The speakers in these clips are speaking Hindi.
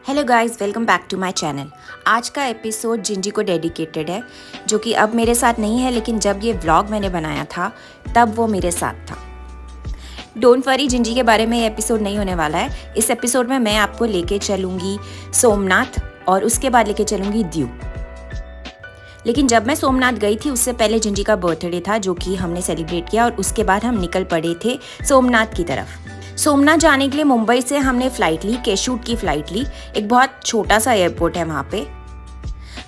Hello guys, welcome back to my channel. आज का एपिसोड जिंजी को डेडिकेटेड है, जो कि अब मेरे साथ नहीं है, लेकिन जब ये व्लॉग मैंने बनाया था तब वो मेरे साथ था। डोंट वरी, जिंजी के बारे में ये एपिसोड नहीं होने वाला है। इस एपिसोड में मैं आपको लेके चलूँगी सोमनाथ और उसके बाद लेके चलूँगी दीव। लेकिन जब मैं सोमनाथ गई थी उससे पहले जिंजी का बर्थडे था, जो कि हमने सेलिब्रेट किया और उसके बाद हम निकल पड़े थे सोमनाथ की तरफ। सोमनाथ जाने के लिए मुंबई से हमने फ़्लाइट ली, कैशूट की फ़्लाइट ली। एक बहुत छोटा सा एयरपोर्ट है वहाँ पे।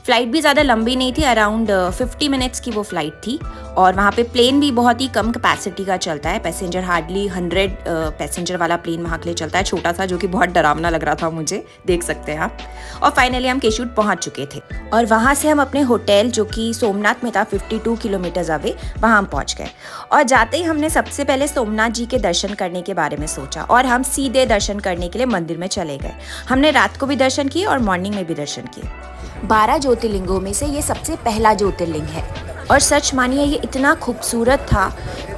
फ़्लाइट भी ज़्यादा लंबी नहीं थी, अराउंड 50 मिनट्स की वो फ़्लाइट थी। और वहाँ पे प्लेन भी बहुत ही कम कैपेसिटी का चलता है, पैसेंजर हार्डली 100 पैसेंजर वाला प्लेन वहाँ के लिए चलता है, छोटा सा, जो कि बहुत डरावना लग रहा था मुझे, देख सकते हैं आप। और फाइनली हम कैशूट पहुँच चुके थे और वहाँ से हम अपने होटल, जो कि सोमनाथ में था 52 किलोमीटर्स अवे, वहाँ हम पहुँच गए। और जाते ही हमने सबसे पहले सोमनाथ जी के दर्शन करने के बारे में सोचा और हम सीधे दर्शन करने के लिए मंदिर में चले गए। हमने रात को भी दर्शन किए और मॉर्निंग में भी दर्शन किए। 12 ज्योतिर्लिंगों में से ये सबसे पहला ज्योतिर्लिंग है और सच मानिए ये इतना खूबसूरत था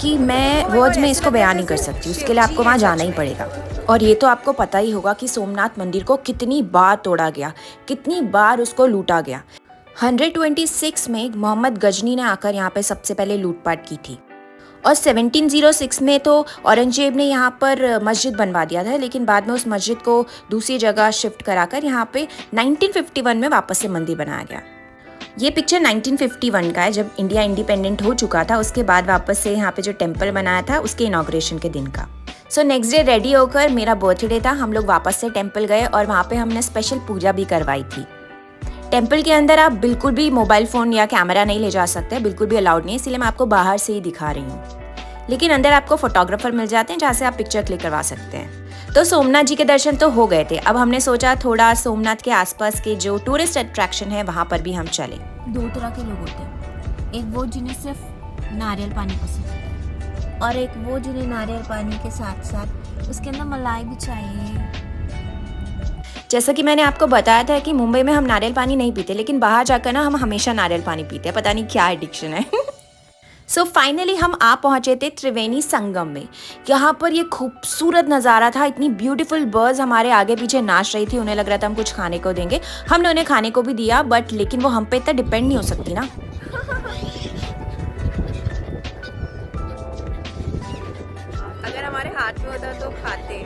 कि मैं वर्ड्स में इसको बयान नहीं कर सकती। उसके लिए आपको वहाँ जाना ही पड़ेगा। और ये तो आपको पता ही होगा कि सोमनाथ मंदिर को कितनी बार तोड़ा गया, कितनी बार उसको लूटा गया। 126 में मोहम्मद गजनी ने आकर यहाँ पे सबसे पहले लूटपाट की थी और 1706 में तो औरंगजेब ने यहाँ पर मस्जिद बनवा दिया था, लेकिन बाद में उस मस्जिद को दूसरी जगह शिफ्ट कराकर यहाँ पे 1951 में वापस से मंदिर बनाया गया। ये पिक्चर 1951 का है, जब इंडिया इंडिपेंडेंट हो चुका था। उसके बाद वापस से यहाँ पे जो टेम्पल बनाया था उसके इनॉग्रेशन के दिन का। सो नेक्स्ट डे रेडी होकर, मेरा बर्थडे था, हम लोग वापस से टेम्पल गए और वहाँ पे हमने स्पेशल पूजा भी करवाई थी। टेम्पल के अंदर आप बिल्कुल भी मोबाइल फ़ोन या कैमरा नहीं ले जा सकते, बिल्कुल भी अलाउड नहीं है, इसलिए मैं आपको बाहर से ही दिखा रही हूँ। लेकिन अंदर आपको फोटोग्राफर मिल जाते हैं जहाँ से आप पिक्चर क्लिक करवा सकते हैं। तो सोमनाथ जी के दर्शन तो हो गए थे। अब हमने सोचा थोड़ा सोमनाथ के आसपास के जो टूरिस्ट अट्रैक्शन है वहाँ पर भी हम चले। दो तरह के लोग होते हैं, एक वो जिन्हें सिर्फ नारियल पानी पसंद है और एक वो जिन्हें नारियल पानी के साथ साथ उसके अंदर मलाई भी चाहिए। जैसा कि मैंने आपको बताया था कि मुंबई में हम नारियल पानी नहीं पीते, लेकिन बाहर जाकर ना हम हमेशा नारियल पानी पीते हैं, पता नहीं क्या एडिक्शन है। सो फाइनली हम आ पहुंचे थे त्रिवेणी संगम में। यहाँ पर ये खूबसूरत नज़ारा था, इतनी ब्यूटीफुल बर्ड्स हमारे आगे पीछे नाच रही थी। उन्हें लग रहा था हम कुछ खाने को देंगे, हमने उन्हें खाने को भी दिया, बट लेकिन वो हम पे इतना डिपेंड नहीं हो सकती ना। अगर हमारे हाथ में होता तो खाते।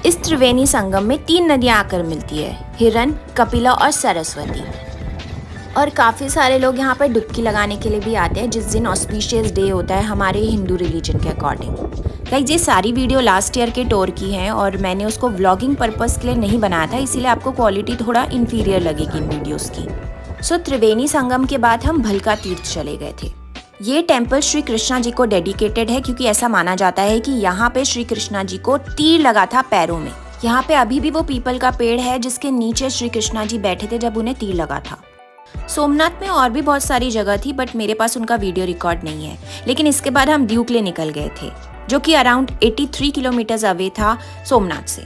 इस त्रिवेणी संगम में 3 नदियां आकर मिलती है, हिरन, कपिला और सरस्वती। और काफ़ी सारे लोग यहाँ पर डुबकी लगाने के लिए भी आते हैं, जिस दिन ऑस्पिशियस डे होता है हमारे हिंदू रिलीजन के अकॉर्डिंग। गाइस, ये सारी वीडियो लास्ट ईयर के टूर की हैं और मैंने उसको व्लॉगिंग पर्पस के लिए नहीं बनाया था, इसीलिए आपको क्वालिटी थोड़ा इन्फीरियर लगेगी इन वीडियोज़ की। सो त्रिवेणी संगम के बाद हम भलका तीर्थ चले गए थे। ये टेम्पल श्री कृष्णा जी को डेडिकेटेड है, क्योंकि ऐसा माना जाता है कि यहाँ पे श्री कृष्णा जी को तीर लगा था पैरों में। यहाँ पे अभी भी वो पीपल का पेड़ है जिसके नीचे श्री कृष्णा जी बैठे थे जब उन्हें तीर लगा था। सोमनाथ में और भी बहुत सारी जगह थी, बट मेरे पास उनका वीडियो रिकॉर्ड नहीं है। लेकिन इसके बाद हम दीव के लिए निकल गए थे, जो कि अराउंड 83 किलोमीटर्स अवे था सोमनाथ से।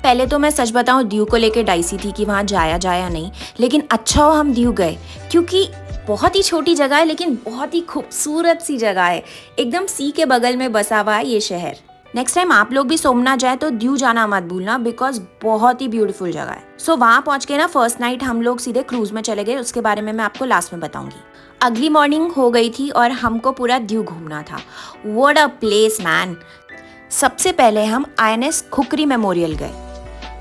पहले तो मैं सच बताऊं, दीव को लेकर डाइसी थी कि वहाँ जाया नहीं, लेकिन अच्छा हो हम दीव गए, क्योंकि बहुत ही छोटी जगह है लेकिन बहुत ही खूबसूरत सी जगह है। एकदम सी के बगल में बसा हुआ है ये शहर। नेक्स्ट टाइम आप लोग भी सोमनाथ जाए तो दीव जाना मत भूलना, बिकॉज बहुत ही ब्यूटीफुल जगह है। सो वहाँ पहुँच के ना फर्स्ट नाइट हम लोग सीधे क्रूज में चले गए, उसके बारे में मैं आपको लास्ट में बताऊंगी। अगली मॉर्निंग हो गई थी और हमको पूरा दीव घूमना था। What a place man. सबसे पहले हम INS खुकरी मेमोरियल गए,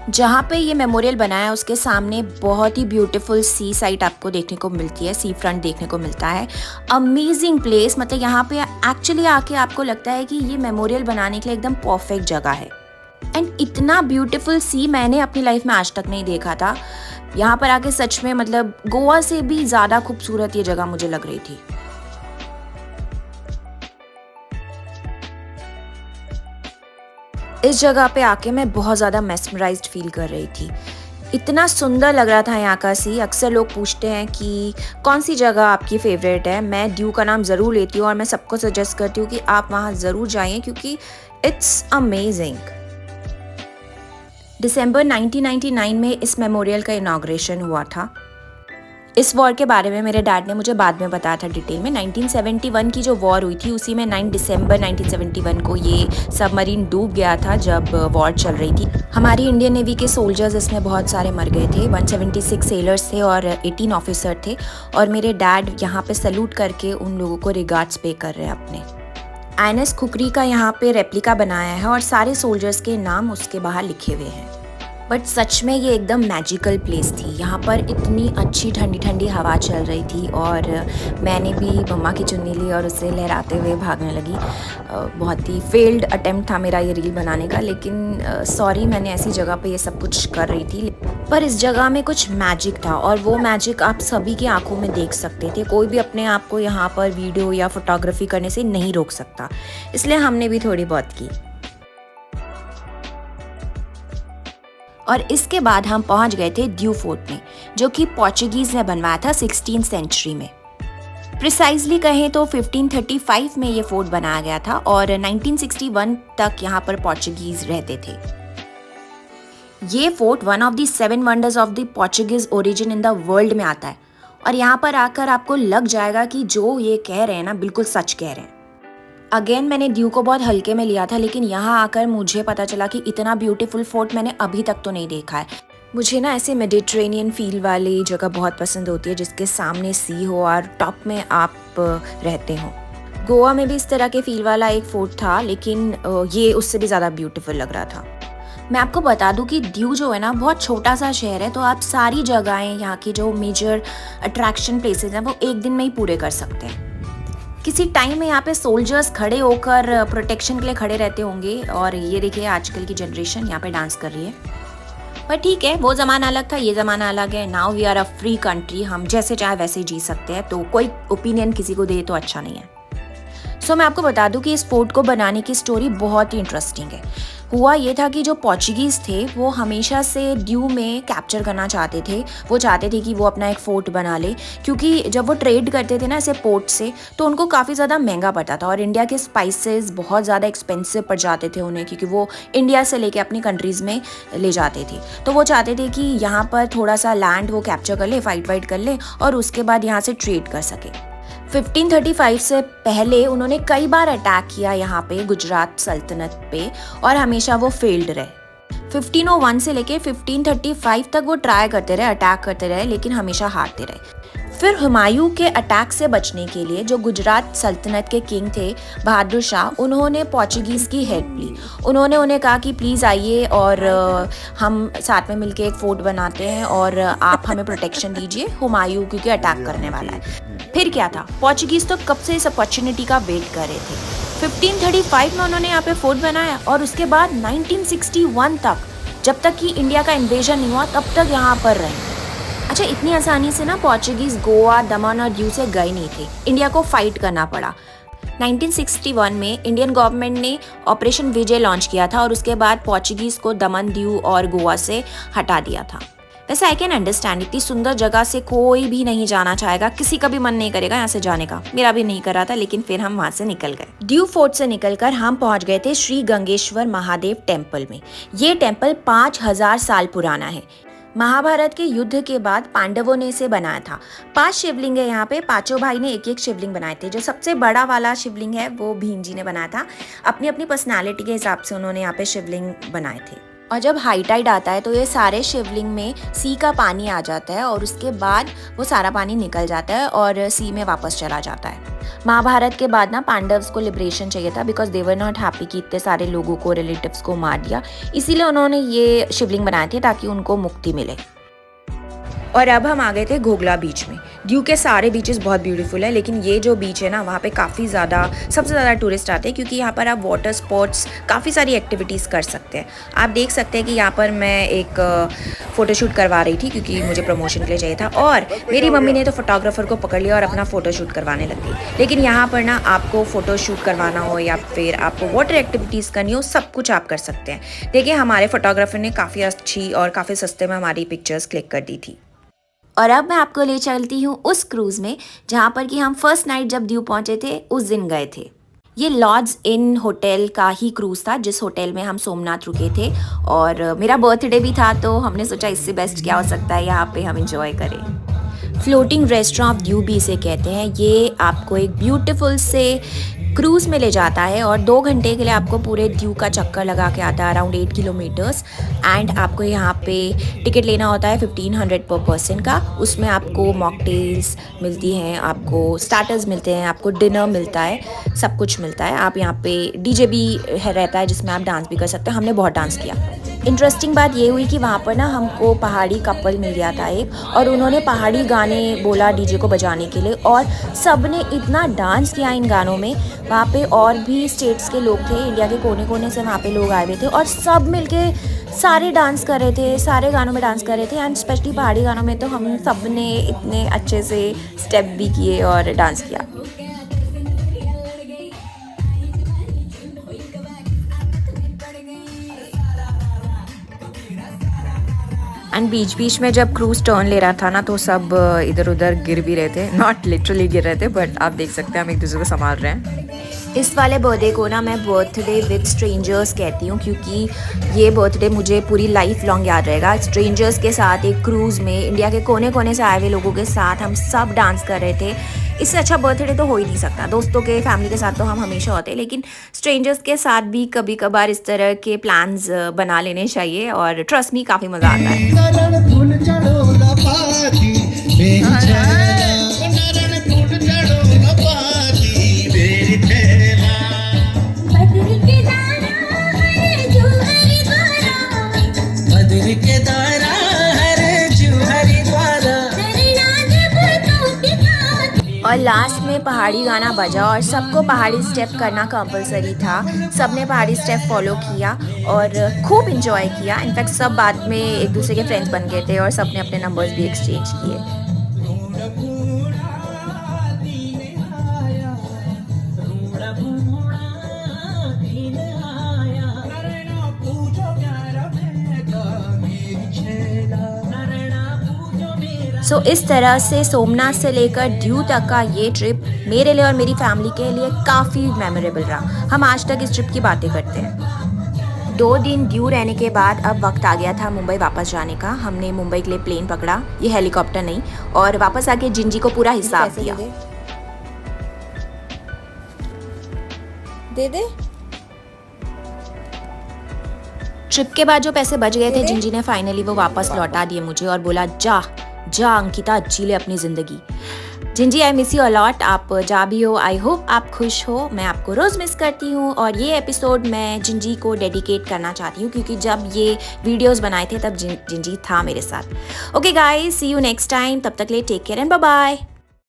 जहाँ पे ये मेमोरियल बनाया है उसके सामने बहुत ही ब्यूटीफुल सी साइट आपको देखने को मिलती है, सी फ्रंट देखने को मिलता है। अमेजिंग प्लेस, मतलब यहाँ पे एक्चुअली आके आपको लगता है कि ये मेमोरियल बनाने के लिए एकदम परफेक्ट जगह है। एंड इतना ब्यूटीफुल सी मैंने अपनी लाइफ में आज तक नहीं देखा था। यहाँ पर आके सच में मतलब गोवा से भी ज़्यादा खूबसूरत ये जगह मुझे लग रही थी। इस जगह पे आके मैं बहुत ज़्यादा मेस्मराइज्ड फील कर रही थी। इतना सुंदर लग रहा था यहाँ का सी। अक्सर लोग पूछते हैं कि कौन सी जगह आपकी फेवरेट है। मैं दीव का नाम ज़रूर लेती हूँ और मैं सबको सजेस्ट करती हूँ कि आप वहाँ ज़रूर जाइए, क्योंकि इट्स अमेजिंग। दिसंबर 1999 में इस मेमोरियल का इनॉग्रेशन हुआ था इस वॉर के बारे में मेरे डैड ने मुझे बाद में बताया था डिटेल में। 1971 की जो वॉर हुई थी उसी में 9 दिसंबर 1971 को ये सबमरीन डूब गया था जब वॉर चल रही थी। हमारी इंडियन नेवी के सोल्जर्स इसमें बहुत सारे मर गए थे। 176 सेलर्स थे और 18 ऑफिसर थे और मेरे डैड यहाँ पे सैल्यूट करके उन लोगों को रिगार्ड्स पे कर रहे हैं अपने। INS खुखरी का यहाँ पे रेप्लिका बनाया है और सारे सोल्जर्स के नाम उसके बाहर लिखे हुए हैं। बट सच में ये एकदम मैजिकल प्लेस थी। यहाँ पर इतनी अच्छी ठंडी ठंडी हवा चल रही थी और मैंने भी मम्मा की चुन्नी ली और उससे लहराते हुए भागने लगी। बहुत ही फेल्ड अटेम्प्ट था मेरा ये रील बनाने का, लेकिन सॉरी मैंने ऐसी जगह पे ये सब कुछ कर रही थी। पर इस जगह में कुछ मैजिक था और वो मैजिक आप सभी की आंखों में देख सकते थे। कोई भी अपने आप को यहाँ पर वीडियो या फोटोग्राफी करने से नहीं रोक सकता, इसलिए हमने भी थोड़ी बहुत की। और इसके बाद हम पहुंच गए थे ड्यू फोर्ट में, जो कि पोर्चुगीज ने बनवाया था 16th सेंचुरी में। प्रिसाइजली कहें तो 1535 में ये फोर्ट बनाया गया था और 1961 तक यहाँ पर पोर्चुगीज रहते थे। ये fort one of the 7 wonders of the Portuguese origin in the world में आता है और यहाँ पर आकर आपको लग जाएगा कि जो ये कह रहे हैं ना बिल्कुल सच कह रहे हैं। अगेन मैंने ड्यू को बहुत हल्के में लिया था, लेकिन यहाँ आकर मुझे पता चला कि इतना ब्यूटीफुल फोर्ट मैंने अभी तक तो नहीं देखा है। मुझे ना ऐसे मेडिटेरेनियन फील वाली जगह बहुत पसंद होती है जिसके सामने सी हो और टॉप में आप रहते हो। गोवा में भी इस तरह के फील वाला एक फोर्ट था, लेकिन ये उससे भी ज़्यादा ब्यूटीफुल लग रहा था। मैं आपको बता दूं कि ड्यू जो है ना बहुत छोटा सा शहर है, तो आप सारी जगहें यहाँ की जो मेजर अट्रैक्शन प्लेसेस हैं वो एक दिन में ही पूरे कर सकते हैं। किसी टाइम में यहाँ पे सोल्जर्स खड़े होकर प्रोटेक्शन के लिए खड़े रहते होंगे और ये देखिए आजकल की जनरेशन यहाँ पे डांस कर रही है। पर ठीक है, वो ज़माना अलग था, ये ज़माना अलग है। Now we are a free country, हम जैसे चाहे वैसे जी सकते हैं, तो कोई ओपिनियन किसी को दे तो अच्छा नहीं है। सो मैं आपको बता दूं कि इस फोर्ट को बनाने की स्टोरी बहुत ही इंटरेस्टिंग है। हुआ ये था कि जो पोर्चुगीज़ थे वो हमेशा से ड्यू में कैप्चर करना चाहते थे। वो चाहते थे कि वो अपना एक फ़ोर्ट बना ले, क्योंकि जब वो ट्रेड करते थे ना ऐसे पोर्ट से, तो उनको काफ़ी ज़्यादा महंगा पड़ता था और इंडिया के स्पाइसेस बहुत ज़्यादा एक्सपेंसिव पड़ जाते थे उन्हें, क्योंकि वो इंडिया से लेके अपनी कंट्रीज़ में ले जाते थे। तो वो चाहते थे कि यहाँ पर थोड़ा सा लैंड वो कैप्चर कर ले, फाइट कर ले और उसके बाद यहाँ से ट्रेड कर सके। 1535 से पहले उन्होंने कई बार अटैक किया यहाँ पे गुजरात सल्तनत पे और हमेशा वो फेल्ड रहे। 1501 से लेके 1535 तक वो ट्राई करते रहे, अटैक करते रहे, लेकिन हमेशा हारते रहे। फिर हुमायूं के अटैक से बचने के लिए जो गुजरात सल्तनत के किंग थे बहादुर शाह, उन्होंने पोर्चुगीज़ की हेल्प ली। उन्होंने उन्हें कहा कि प्लीज़ आइए और हम साथ में मिलके एक फोर्ट बनाते हैं और आप हमें प्रोटेक्शन दीजिए, हुमायूं क्योंकि अटैक करने वाला है। फिर क्या था, पोर्चुगीज़ तो कब से इस अपॉर्चुनिटी का वेट कर रहे थे। 1535 में उन्होंने यहाँ पे फोर्ट बनाया और उसके बाद 1961 तक, जब तक कि इंडिया का इन्वेजन नहीं हुआ, तब तक यहाँ पर रहे। अच्छा, इतनी आसानी से ना पोर्चुगीज़ गोवा, दमन और दीव से गए नहीं थे, इंडिया को फाइट करना पड़ा। 1961 में इंडियन गवर्नमेंट ने ऑपरेशन विजय लॉन्च किया था और उसके बाद पोर्चुगीज़ को दमन, दीव और गोवा से हटा दिया था। वैसे आई कैन अंडरस्टैंड, इतनी सुंदर जगह से कोई भी नहीं जाना चाहेगा, किसी का भी मन नहीं करेगा यहाँ से जाने का। मेरा भी नहीं कर रहा था, लेकिन फिर हम वहाँ से निकल गए। ड्यू फोर्ट से निकलकर हम पहुँच गए थे श्री गंगेश्वर महादेव टेम्पल में। ये टेम्पल 5000 साल पुराना है। महाभारत के युद्ध के बाद पांडवों ने इसे बनाया था। 5 शिवलिंग है यहाँ पे, पांचों भाई ने एक एक शिवलिंग बनाए थे। जो सबसे बड़ा वाला शिवलिंग है वो भीम जी ने बनाया था। अपनी अपनी पर्सनालिटी के हिसाब से उन्होंने यहाँ पे शिवलिंग बनाए थे। और जब हाई टाइड आता है तो ये सारे शिवलिंग में सी का पानी आ जाता है और उसके बाद वो सारा पानी निकल जाता है और सी में वापस चला जाता है। महाभारत के बाद ना पांडव्स को लिबरेशन चाहिए था, because they were not happy कि इतने सारे लोगों को, रिलेटिव्स को मार दिया, इसीलिए उन्होंने ये शिवलिंग बनाए थे ताकि उनको मुक्ति मिले। और अब हम आ गए थे घोगला बीच में। ड्यू के सारे बीचेस बहुत ब्यूटीफुल है, लेकिन ये जो बीच है ना वहाँ पे काफ़ी ज़्यादा, सबसे ज़्यादा टूरिस्ट आते हैं, क्योंकि यहाँ पर आप वाटर स्पोर्ट्स, काफ़ी सारी एक्टिविटीज़ कर सकते हैं। आप देख सकते हैं कि यहाँ पर मैं एक फ़ोटोशूट करवा रही थी क्योंकि मुझे प्रमोशन के लिए चाहिए था, और मेरी मम्मी ने तो फोटोग्राफर को पकड़ लिया और अपना फ़ोटोशूट करवाने लग गई। लेकिन यहाँ पर ना आपको फ़ोटोशूट करवाना हो या फिर आपको वाटर एक्टिविटीज़ करनी हो, सब कुछ आप कर सकते हैं। देखिए, हमारे फोटोग्राफर ने काफ़ी अच्छी और काफ़ी सस्ते में हमारी पिक्चर्स क्लिक कर दी थी। और अब मैं आपको ले चलती हूँ उस क्रूज़ में जहाँ पर कि हम फर्स्ट नाइट जब ड्यू पहुँचे थे उस दिन गए थे। ये लॉर्ड्स इन होटल का ही क्रूज़ था जिस होटल में हम सोमनाथ रुके थे, और मेरा बर्थडे भी था, तो हमने सोचा इससे बेस्ट क्या हो सकता है, यहाँ पे हम एंजॉय करें। फ्लोटिंग रेस्टोरेंट ऑफ ड्यू भी इसे कहते हैं। ये आपको एक ब्यूटीफुल से क्रूज़ में ले जाता है और 2 घंटे के लिए आपको पूरे ड्यू का चक्कर लगा के आता है, अराउंड 8 किलोमीटर्स। एंड आपको यहाँ पे टिकट लेना होता है 1500 पर पर्सन का। उसमें आपको मॉकटेल्स मिलती हैं, आपको स्टार्टर्स मिलते हैं, आपको डिनर मिलता है, सब कुछ मिलता है। आप यहाँ पे डीजे भी रहता है जिसमें आप डांस भी कर सकते हैं। हमने बहुत डांस किया। इंटरेस्टिंग बात ये हुई कि वहाँ पर ना हमको पहाड़ी कपल मिल गया था एक, और उन्होंने पहाड़ी गाने बोला डीजे को बजाने के लिए, और सब ने इतना डांस किया इन गानों में। वहाँ पे और भी स्टेट्स के लोग थे, इंडिया के कोने कोने से वहाँ पे लोग आए हुए थे, और सब मिलके सारे डांस कर रहे थे, सारे गानों में डांस कर रहे थे। एंड स्पेशली पहाड़ी गानों में तो हम सब ने इतने अच्छे से स्टेप भी किए और डांस किया। एंड बीच में जब क्रूज़ टर्न ले रहा था ना, तो सब इधर उधर गिर भी रहे थे, नॉट लिटरली गिर रहे थे, बट आप देख सकते हैं हम एक दूसरे को संभाल रहे हैं। इस वाले बर्थडे को ना मैं बर्थडे विद स्ट्रेंजर्स कहती हूँ, क्योंकि ये बर्थडे मुझे पूरी लाइफ लॉन्ग याद रहेगा। स्ट्रेंजर्स के साथ एक क्रूज़ में इंडिया के कोने कोने से आए हुए लोगों के साथ हम सब डांस कर रहे थे। इससे अच्छा बर्थडे तो हो ही नहीं सकता। दोस्तों के, फैमिली के साथ तो हम हमेशा होते हैं, लेकिन स्ट्रेंजर्स के साथ भी कभी कभार इस तरह के प्लान्स बना लेने चाहिए, और ट्रस्ट मी काफ़ी मज़ा आता है। और लास्ट में पहाड़ी गाना बजा और सबको पहाड़ी स्टेप करना कंपलसरी था। सबने पहाड़ी स्टेप फॉलो किया और खूब इंजॉय किया। इनफैक्ट सब बाद में एक दूसरे के फ्रेंड्स बन गए थे और सबने अपने नंबर्स भी एक्सचेंज किए। सो इस तरह से सोमनाथ से लेकर ड्यू तक का ये ट्रिप मेरे लिए और मेरी फैमिली के लिए काफ़ी मेमोरेबल रहा। हम आज तक इस ट्रिप की बातें करते हैं। 2 दिन ड्यू रहने के बाद अब वक्त आ गया था मुंबई वापस जाने का। हमने मुंबई के लिए प्लेन पकड़ा, ये हेलीकॉप्टर नहीं, और वापस आके जिंजी को पूरा हिसाब दिया। दे दे। ट्रिप के बाद जो पैसे बच गए थे जिंजी ने फाइनली वो वापस लौटा दिए मुझे और बोला जा जा अंकिता, जी ले अपनी ज़िंदगी। जिंजी, आई मिस यू अलॉट। आप जा भी हो, आई होप आप खुश हो। मैं आपको रोज़ मिस करती हूँ, और ये एपिसोड मैं जिंजी को डेडिकेट करना चाहती हूँ, क्योंकि जब ये वीडियोस बनाए थे तब जिंजी था मेरे साथ। Okay guys, see you next time. तब तक ले take care and bye bye.